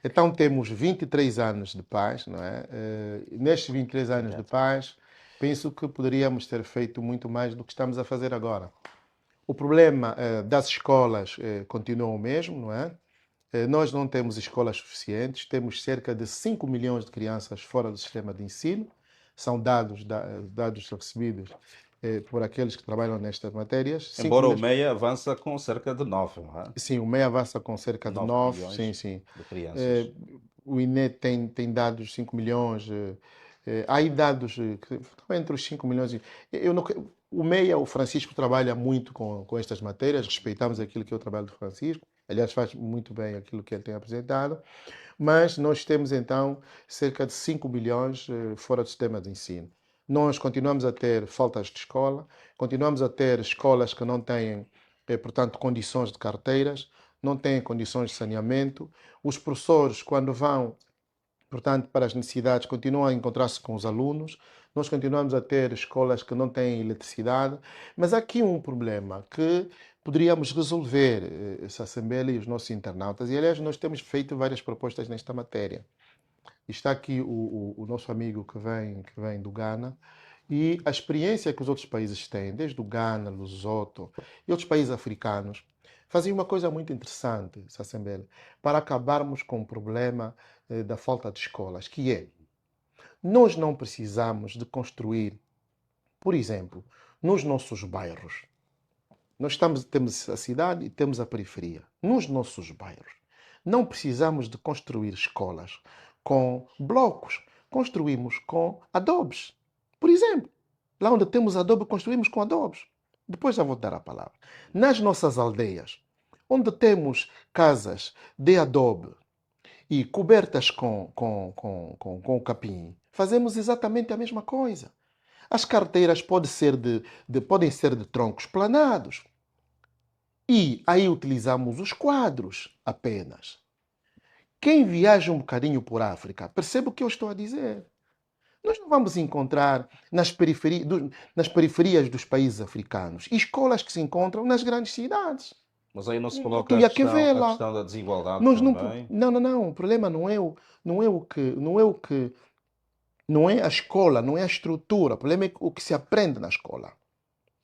Então temos 23 anos de paz, não é? Nestes 23 anos de Exato. paz, penso que poderíamos ter feito muito mais do que estamos a fazer agora. O problema das escolas continua o mesmo, não é? Nós não temos escolas suficientes, temos cerca de 5 milhões de crianças fora do sistema de ensino, são dados recebidos por aqueles que trabalham nestas matérias. 5 Embora o milhões, MEI avança com cerca de 9, não é? sim, o MEI avança com cerca de 9 9, sim, milhões sim. de Eh, crianças. o INE tem dados 5 milhões, há aí dados que estão entre os 5 milhões. Eu não, o MEIA, o Francisco, trabalha muito com estas matérias, respeitamos aquilo que é o trabalho do Francisco, aliás, faz muito bem aquilo que ele tem apresentado, mas nós temos então cerca de 5 milhões fora do sistema de ensino. Nós continuamos a ter faltas de escola, continuamos a ter escolas que não têm, portanto, condições de carteiras, não têm condições de saneamento. Os professores, quando vão, portanto, para as necessidades, continuam a encontrar-se com os alunos. Nós continuamos a ter escolas que não têm eletricidade, mas há aqui um problema que poderíamos resolver, essa Assembleia e os nossos internautas, e aliás, nós temos feito várias propostas nesta matéria. Está aqui o nosso amigo que vem do Ghana, e a experiência que os outros países têm, desde o Ghana, Lesoto e outros países africanos, fazem uma coisa muito interessante, Sassembele, para acabarmos com o problema da falta de escolas, que é, nós não precisamos de construir, por exemplo, nos nossos bairros. Temos a cidade e temos a periferia. Nos nossos bairros, não precisamos de construir escolas com blocos. Construímos com adobes. Por exemplo, lá onde temos adobe, construímos com adobes. Depois já vou dar a palavra. Nas nossas aldeias, onde temos casas de adobe e cobertas com capim, fazemos exatamente a mesma coisa. As carteiras podem ser de troncos planados. E aí utilizamos os quadros apenas. Quem viaja um bocadinho por África, percebe o que eu estou a dizer. Nós não vamos encontrar nas periferias dos países africanos escolas que se encontram nas grandes cidades. Mas aí não se Não coloca tinha que a vê-la. questão da desigualdade Nós não, também. não, não, não. O problema não é a escola, não é a estrutura. O problema é o que se aprende na escola,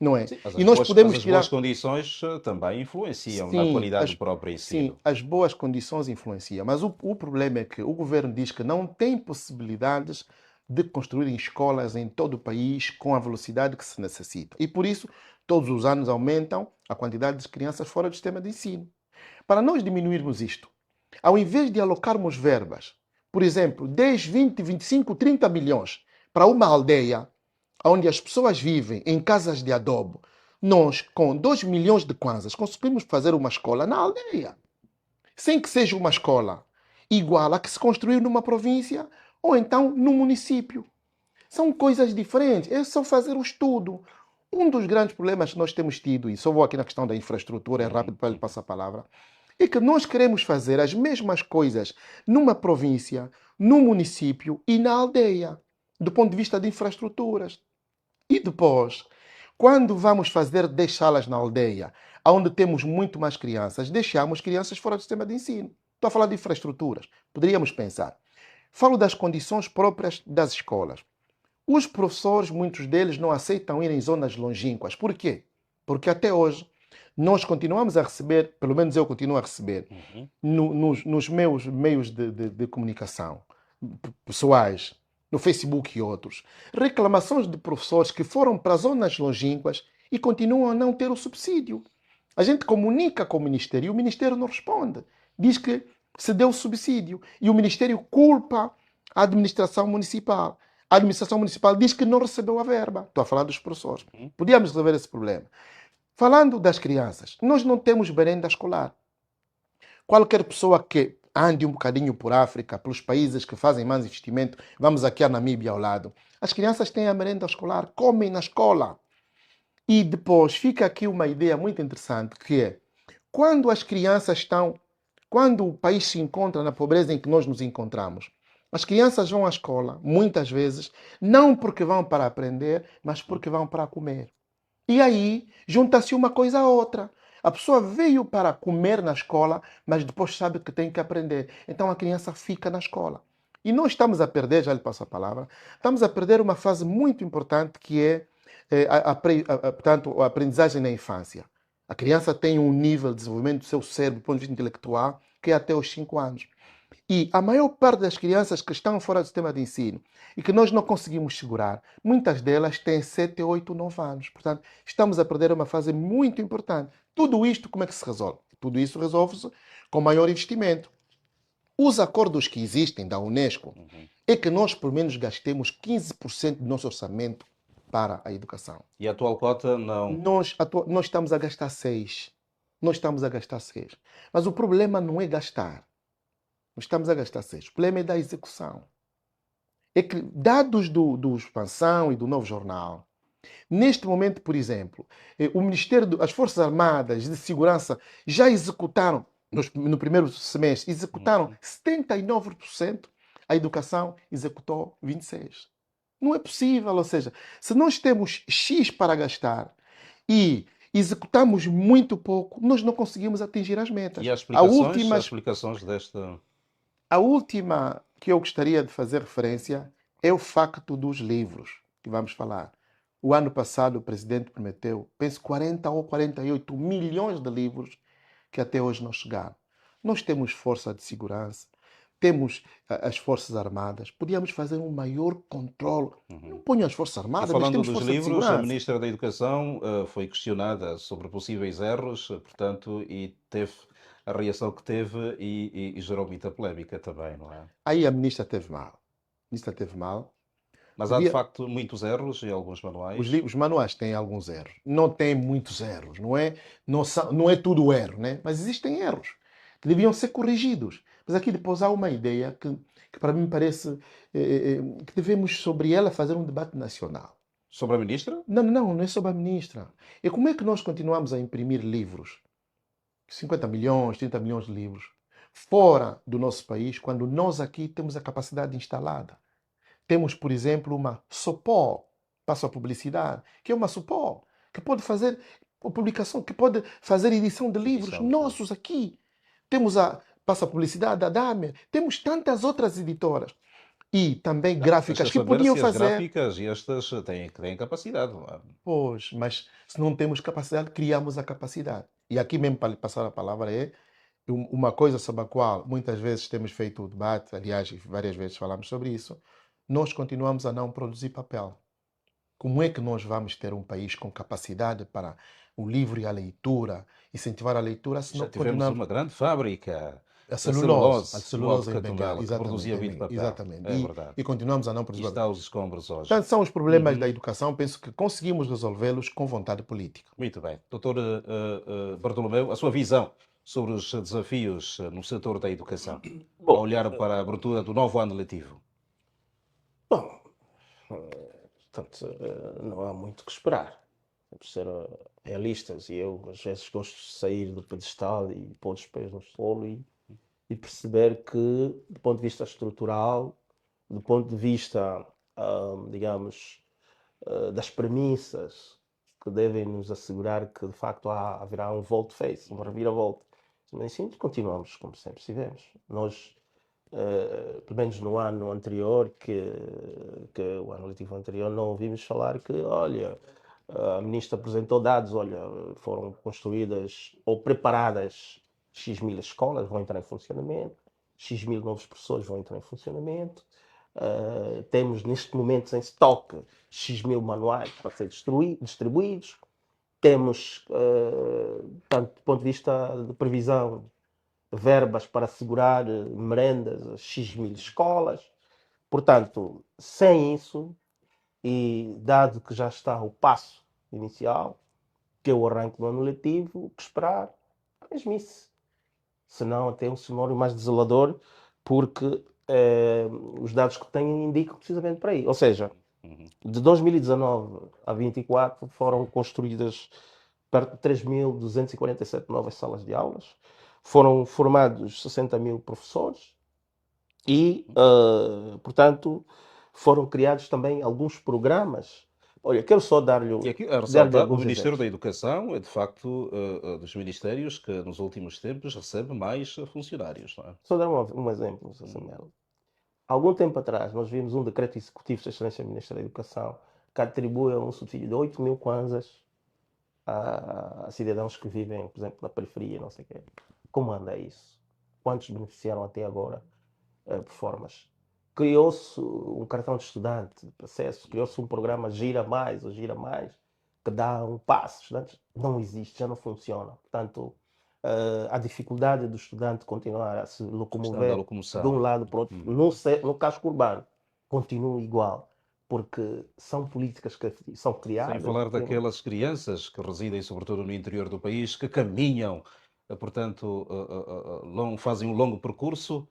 não é? Sim, mas E nós podemos as boas tirar. condições também influenciam na Sim, qualidade do próprio sim, ensino. as boas condições influenciam, mas o problema é que o governo diz que não tem possibilidades de construir escolas em todo o país com a velocidade que se necessita. E por isso, todos os anos aumentam a quantidade de crianças fora do sistema de ensino. Para nós diminuirmos isto, ao invés de alocarmos verbas, por exemplo, 10, 20, 25, 30 milhões para uma aldeia onde as pessoas vivem em casas de adobe, nós, com 2 milhões de kwanzas, conseguimos fazer uma escola na aldeia. Sem que seja uma escola igual a que se construiu numa província ou então num município. São coisas diferentes. É só fazer o estudo. Um dos grandes problemas que nós temos tido, e só vou aqui na questão da infraestrutura, é rápido para lhe passar a palavra, é que nós queremos fazer as mesmas coisas numa província, num município e na aldeia, do ponto de vista de infraestruturas. E depois, quando vamos fazer 10 salas na aldeia, onde temos muito mais crianças, deixamos crianças fora do sistema de ensino. Estou a falar de infraestruturas. Poderíamos pensar. Falo das condições próprias das escolas. Os professores, muitos deles, não aceitam ir em zonas longínquas. Por quê? Porque até hoje nós continuamos a receber, pelo menos eu continuo a receber, Uhum. nos meus meios de comunicação pessoais, no Facebook e outros, reclamações de professores que foram para zonas longínquas e continuam a não ter o subsídio. A gente comunica com o Ministério e o Ministério não responde. Diz que se deu o subsídio e o Ministério culpa a administração municipal. A administração municipal diz que não recebeu a verba. Estou a falar dos professores. Uhum. Podíamos resolver esse problema. Falando das crianças, nós não temos merenda escolar. Qualquer pessoa que ande um bocadinho por África, pelos países que fazem mais investimento, vamos aqui a Namíbia ao lado, as crianças têm a merenda escolar, comem na escola. E depois fica aqui uma ideia muito interessante, que é, quando as crianças estão, quando o país se encontra na pobreza em que nós nos encontramos, as crianças vão à escola, muitas vezes, não porque vão para aprender, mas porque vão para comer. E aí junta-se uma coisa a outra. A pessoa veio para comer na escola, mas depois sabe que tem que aprender. Então a criança fica na escola. E nós estamos a perder, já lhe passo a palavra, estamos a perder uma fase muito importante que é portanto, a aprendizagem na infância. A criança tem um nível de desenvolvimento do seu cérebro, do ponto de vista intelectual, que é até os 5 anos. E a maior parte das crianças que estão fora do sistema de ensino e que nós não conseguimos segurar, muitas delas têm 7, 8, 9 anos. Portanto, estamos a perder uma fase muito importante. Tudo isto, como é que se resolve? Tudo isso resolve-se com maior investimento. Os acordos que existem da Unesco é que nós, pelo menos, gastemos 15% do nosso orçamento para a educação. E a atual cota não. Nós estamos a gastar 6. Nós estamos a gastar 6. Mas o problema não é gastar. Nós estamos a gastar 6. O problema é da execução. É que, dados do Expansão e do Novo Jornal, neste momento, por exemplo, o Ministério, as Forças Armadas de Segurança já executaram, no primeiro semestre, executaram 79%, a educação executou 26%. Não é possível, ou seja, se nós temos X para gastar e executamos muito pouco, nós não conseguimos atingir as metas. E as explicações desta... A última que eu gostaria de fazer referência é o facto dos livros que vamos falar. O ano passado o presidente prometeu, penso, 40 ou 48 milhões de livros que até hoje não chegaram. Nós temos força de segurança, temos as Forças Armadas, podíamos fazer um maior controle. Não ponham as Forças Armadas, E mas falando temos dos força de livros, a segurança. Ministra da Educação foi questionada sobre possíveis erros, portanto, e teve a reação que teve e gerou muita polémica também, não é? Aí a ministra teve mal. A ministra teve mal. Mas há de facto muitos erros em alguns manuais. Os manuais têm alguns erros. Não têm muitos erros, não é? Não é tudo erro, né? Mas existem erros que deviam ser corrigidos. Mas aqui depois há uma ideia que para mim parece que devemos sobre ela fazer um debate nacional. Sobre a ministra? Não é sobre a ministra. É como é que nós continuamos a imprimir livros, 50 milhões, 30 milhões de livros, fora do nosso país, quando nós aqui temos a capacidade instalada. Temos, por exemplo, uma SOPO, passo a publicidade, que é uma SOPO, que pode fazer publicação, que pode fazer edição de livros nossos aqui. Temos passo a publicidade da Damer, temos tantas outras editoras. E também gráficas que podiam fazer. As gráficas e estas têm capacidade. Não é? Pois, mas se não temos capacidade, criamos a capacidade. E aqui mesmo para lhe passar a palavra é uma coisa sobre a qual muitas vezes temos feito o debate, aliás, várias vezes falamos sobre isso, nós continuamos a não produzir papel. Como é que nós vamos ter um país com capacidade para o livro e a leitura, incentivar a leitura, se não já tivemos uma grande fábrica. A celulose em Bengala, que produzia muito papel. Exatamente. É verdade. E continuamos a não produzir papel. Está aos escombros hoje. Portanto, são os problemas da educação, penso que conseguimos resolvê-los com vontade política. Muito bem. Doutor Bartolomeu, a sua visão sobre os desafios no setor da educação, ao olhar para a abertura do novo ano letivo? Bom, portanto, não há muito que esperar. Temos de ser realistas e eu às vezes gosto de sair do pedestal e pôr os pés no solo e perceber que, do ponto de vista estrutural, do ponto de vista, digamos, das premissas que devem nos assegurar que de facto haverá um volte-face, uma reviravolta. Mas sim, continuamos como sempre estivemos. Nós, pelo menos no ano anterior, que o ano letivo anterior, não ouvimos falar que, olha, a ministra apresentou dados, olha, foram construídas ou preparadas X mil escolas, vão entrar em funcionamento, X mil novos professores vão entrar em funcionamento, temos neste momento em estoque X mil manuais para ser distribuídos, temos, tanto do ponto de vista de previsão, verbas para assegurar merendas a X mil escolas. Portanto, sem isso, e dado que já está o passo inicial, que é o arranque do ano letivo, o que esperar? A mesmice. Senão até um cenário mais desolador, porque os dados que tenho indicam precisamente para aí. Ou seja, de 2019 a 2024 foram construídas perto de 3.247 novas salas de aulas, foram formados 60 mil professores e, portanto, foram criados também alguns programas Olha, quero só dar-lhe E aqui a dar-lhe ressaltar, o alguns Ministério da exemplos. Educação é de facto dos ministérios que nos últimos tempos recebe mais funcionários, não é? Só dar um exemplo, Sr. Hum, Samuel. Há algum tempo atrás, nós vimos um decreto executivo da Excelência Ministra da Educação que atribui um subsídio de 8.000 kwanzas a cidadãos que vivem, por exemplo, na periferia, não sei o quê. Como anda isso? Quantos beneficiaram até agora por formas? Criou-se um cartão de estudante de acesso, criou-se um programa Gira Mais ou Gira Mais, que dá um passo. Estudantes não existe, já não funciona. Portanto, a dificuldade do estudante continuar a se questão da locomover de um locomoção. lado para o outro, Hum. no casco urbano, continua igual, porque são políticas que são Sem criadas. falar daquelas crianças que residem sobretudo no interior do país, que caminham, portanto, fazem um longo percurso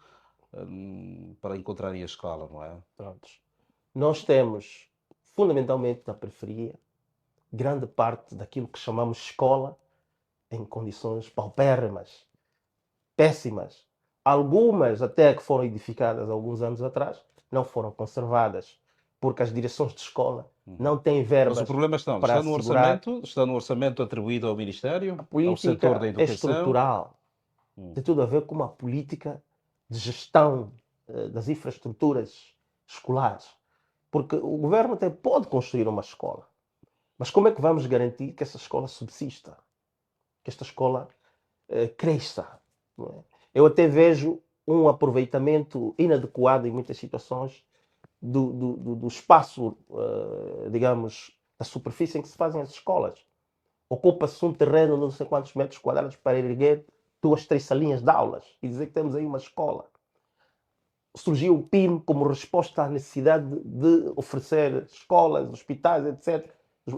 para encontrarem a escola, não é? Prontos. Nós temos, fundamentalmente na periferia, grande parte daquilo que chamamos escola em condições paupérrimas, péssimas. Algumas até que foram edificadas há alguns anos atrás, não foram conservadas, porque as direções de escola Uhum. não têm Mas o verbas problema está onde? para assegurar. Está no orçamento atribuído ao A Ministério, ao setor da política é educação. estrutural, Hum. tem tudo a ver com uma política de gestão das infraestruturas escolares. Porque o governo até pode construir uma escola, mas como é que vamos garantir que essa escola subsista? Que esta escola cresça? Não é? Eu até vejo um aproveitamento inadequado em muitas situações do espaço, digamos, da superfície em que se fazem as escolas. Ocupa-se um terreno de não sei quantos metros quadrados para erguer 2, 3 salinhas de aulas e dizer que temos aí uma escola. Surgiu o PIM como resposta à necessidade de oferecer escolas, hospitais, etc.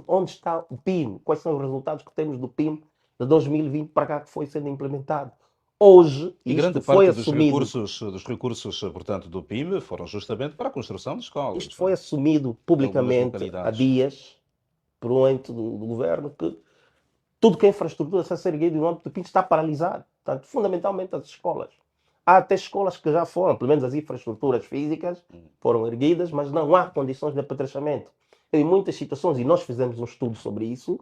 Onde está o PIM? Quais são os resultados que temos do PIM de 2020 para cá que foi sendo implementado? Hoje, E isto grande foi parte assumido, dos recursos, portanto, do PIB foram justamente para a construção de escolas, isto não foi é? assumido Em algumas publicamente há localidades. dias por um ente do governo que tudo que é infraestrutura a ser erguido no âmbito do PIM está paralisado. Portanto, fundamentalmente as escolas. Há até escolas que já foram, pelo menos as infraestruturas físicas foram erguidas, mas não há condições de apetrechamento. Em muitas situações, e nós fizemos um estudo sobre isso,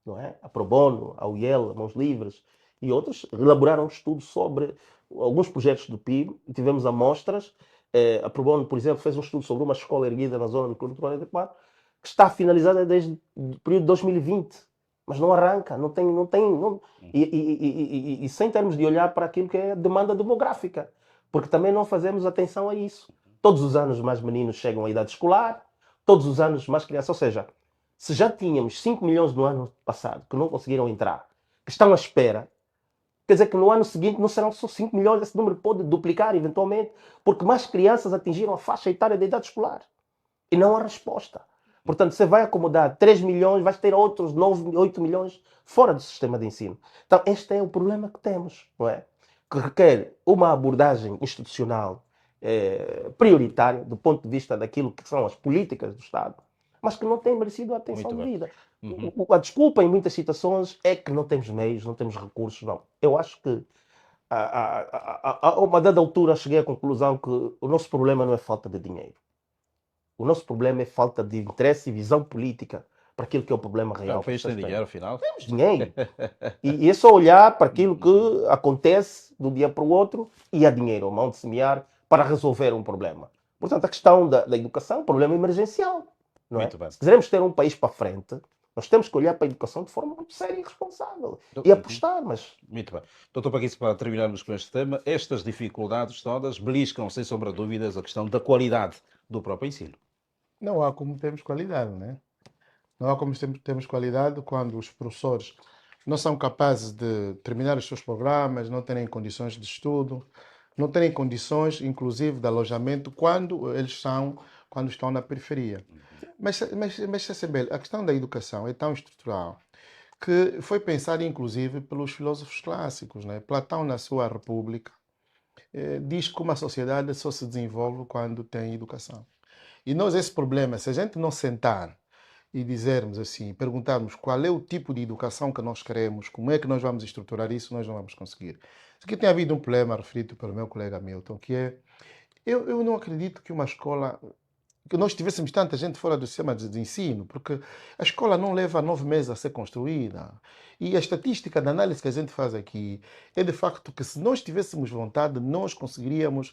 não é? A Pro Bono, a UIEL, a Mãos Livres e outros, elaboraram um estudo sobre alguns projetos do PIB e tivemos amostras. A Pro Bono, por exemplo, fez um estudo sobre uma escola erguida na zona do Clube 44 que está finalizada desde o período de 2020, mas não arranca, não tem, e sem termos de olhar para aquilo que é a demanda demográfica, porque também não fazemos atenção a isso. Todos os anos mais meninos chegam à idade escolar, todos os anos mais crianças, ou seja, se já tínhamos 5 milhões no ano passado que não conseguiram entrar, que estão à espera, quer dizer que no ano seguinte não serão só 5 milhões, esse número pode duplicar eventualmente, porque mais crianças atingiram a faixa etária da idade escolar. E não há resposta. Portanto, você vai acomodar 3 milhões, vai ter outros 9, 8 milhões fora do sistema de ensino. Então, este é o problema que temos, não é? Que requer uma abordagem institucional prioritária do ponto de vista daquilo que são as políticas do Estado, mas que não tem merecido a atenção Muito bem. devida. Uhum. A desculpa em muitas situações é que não temos meios, não temos recursos, não. Eu acho que a uma dada altura cheguei à conclusão que o nosso problema não é falta de dinheiro. O nosso problema é falta de interesse e visão política para aquilo que é o problema O real. país tem dinheiro, afinal. Temos dinheiro. E é só olhar para aquilo que acontece de um dia para o outro e há dinheiro à mão de semear para resolver um problema. Portanto, a questão da educação é um problema emergencial. Não é? Muito bem. Se quisermos ter um país para frente, nós temos que olhar para a educação de forma muito séria e responsável. E Uhum. apostar, mas Muito bem. Doutor Paquito, para terminarmos com este tema, estas dificuldades todas beliscam, sem sombra de dúvidas, a questão da qualidade do próprio ensino. Não há como termos qualidade, né? Não há como termos qualidade quando os professores não são capazes de terminar os seus programas, não terem condições de estudo, não terem condições, inclusive, de alojamento quando estão na periferia. Mas Cecebel, a questão da educação é tão estrutural que foi pensada, inclusive, pelos filósofos clássicos, né? Platão, na sua República, diz que uma sociedade só se desenvolve quando tem educação. E nós, esse problema, se a gente não sentar e dizermos assim, perguntarmos qual é o tipo de educação que nós queremos, como é que nós vamos estruturar isso, nós não vamos conseguir. Aqui tem havido um problema referido pelo meu colega Milton, que é, eu não acredito que uma escola, que nós tivéssemos tanta gente fora do sistema de ensino, porque a escola não leva 9 meses a ser construída. E a estatística da análise que a gente faz aqui é de facto que se nós tivéssemos vontade, nós conseguiríamos